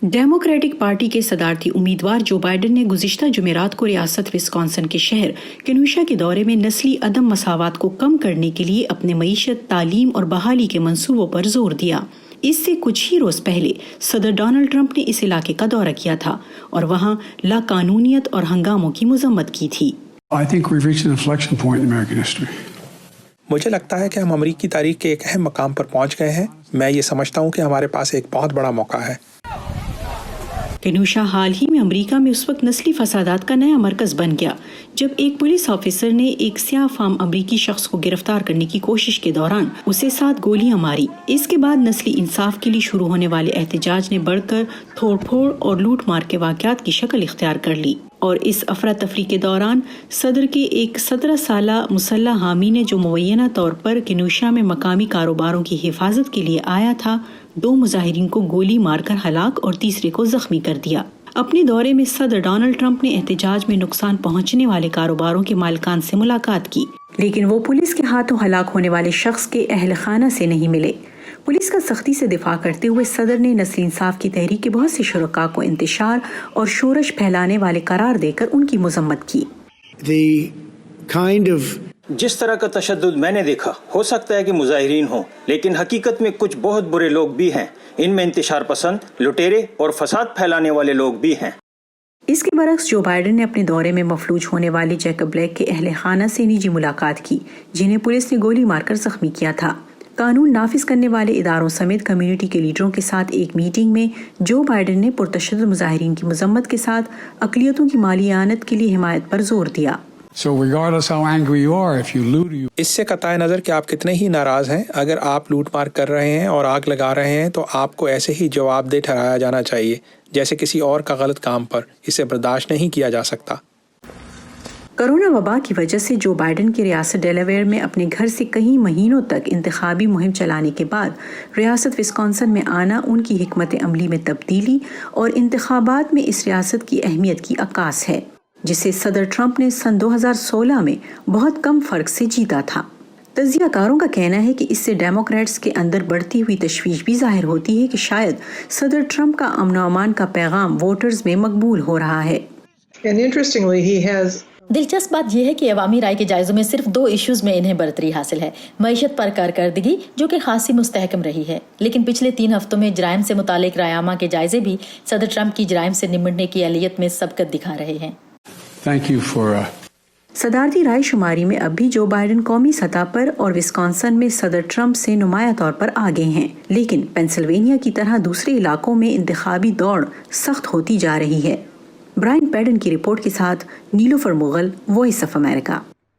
Democratic party کے صدارتی امیدوار جو بائیڈن نے گزشتہ جمعرات کو ریاست وسکانسن کے شہر کینوشا کے دورے میں نسلی عدم مساوات کو کم کرنے کے لیے اپنے معیشت، تعلیم اور بحالی کے منصوبوں پر زور دیا۔ اس سے کچھ ہی روز پہلے صدر ڈونلڈ ٹرمپ نے اس علاقے کا دورہ کیا تھا اور وہاں لاقانونیت اور ہنگاموں کی مذمت کی تھی۔ مجھے لگتا ہے کہ ہم امریکی تاریخ کے ایک اہم مقام پر پہنچ گئے ہیں۔ میں یہ سمجھتا ہوں کہ ہمارے پاس ایک بہت بڑا موقع ہے۔ کینوشا حال ہی میں امریکہ میں اس وقت نسلی فسادات کا نیا مرکز بن گیا جب ایک پولیس آفیسر نے ایک سیاہ فام امریکی شخص کو گرفتار کرنے کی کوشش کے دوران اسے 7 گولیاں ماری۔ اس کے بعد نسلی انصاف کے لیے شروع ہونے والے احتجاج نے بڑھ کر توڑ پھوڑ اور لوٹ مار کے واقعات کی شکل اختیار کر لی، اور اس افراتفری کے دوران صدر کے ایک 17 سالہ مسلح حامی نے جو مبینہ طور پر کینوشا میں مقامی کاروباروں کی حفاظت کے لیے آیا تھا، 2 مظاہرین کو گولی مار کر ہلاک اور تیسرے کو زخمی کر دیا۔ اپنے دورے میں صدر ڈونلڈ ٹرمپ نے احتجاج میں نقصان پہنچنے والے کاروباروں کے مالکان سے ملاقات کی، لیکن وہ پولیس کے ہاتھوں ہلاک ہونے والے شخص کے اہل خانہ سے نہیں ملے۔ پولیس کا سختی سے دفاع کرتے ہوئے صدر نے نسلی انصاف کی تحریک کے بہت سے شرکاء کو انتشار اور شورش پھیلانے والے قرار دے کر ان کی مذمت کی۔ جس طرح کا تشدد میں نے دیکھا، ہو سکتا ہے کہ مظاہرین ہوں، لیکن حقیقت میں کچھ بہت برے لوگ بھی ہیں۔ ان میں انتشار پسند، لٹیرے اور فساد پھیلانے والے لوگ بھی ہیں۔ اس کے برعکس جو بائیڈن نے اپنے دورے میں مفلوج ہونے والے جیکب بلیک کے اہل خانہ سے نجی ملاقات کی، جنہیں پولیس نے گولی مار کر زخمی کیا تھا۔ قانون نافذ کرنے والے اداروں سمیت کمیونٹی کے لیڈروں کے ساتھ ایک میٹنگ میں جو بائیڈن نے پرتشدد مظاہرین کی مذمت کے ساتھ اقلیتوں کی مالی اعانت کے لیے حمایت پر زور دیا۔ اس سے قطع نظر کہ آپ کتنے ہی ناراض ہیں، اگر آپ لوٹ مار کر رہے ہیں اور آگ لگا رہے ہیں تو آپ کو ایسے ہی جواب دہ ٹھہرایا جانا چاہیے جیسے کسی اور کا غلط کام پر۔ اسے برداشت نہیں کیا جا سکتا۔ کرونا وبا کی وجہ سے جو بائیڈن کی ریاست ڈیلاویئر میں اپنے گھر سے کئی مہینوں تک انتخابی مہم چلانے کے بعد ریاست وسکانسن میں آنا ان کی حکمت عملی میں تبدیلی اور انتخابات میں اس ریاست کی اہمیت کی عکاس ہے، جسے صدر ٹرمپ نے سن 2016 میں بہت کم فرق سے جیتا تھا۔ تجزیہ کاروں کا کہنا ہے کہ اس سے ڈیموکریٹس کے اندر بڑھتی ہوئی تشویش بھی ظاہر ہوتی ہے کہ شاید صدر ٹرمپ کا امن و امان کا پیغام ووٹرز میں مقبول ہو رہا ہے۔ دلچسپ بات یہ ہے کہ عوامی رائے کے جائزوں میں صرف 2 ایشوز میں انہیں برتری حاصل ہے۔ معیشت پر کارکردگی، جو کہ خاصی مستحکم رہی ہے، لیکن پچھلے 3 ہفتوں میں جرائم سے متعلق رائے کے جائزے بھی صدر ٹرمپ کی جرائم سے نمٹنے کی اہلیت میں سبقت دکھا رہے ہیں۔ صدارتی رائے شماری میں اب بھی جو بائیڈن قومی سطح پر اور وسکانسن میں صدر ٹرمپ سے نمایاں طور پر آگے ہیں، لیکن پینسلوینیا کی طرح دوسرے علاقوں میں انتخابی دوڑ سخت ہوتی جا رہی ہے۔ برائن پیڈن کی رپورٹ کے ساتھ نیلوفر مغل، وائس آف امریکہ۔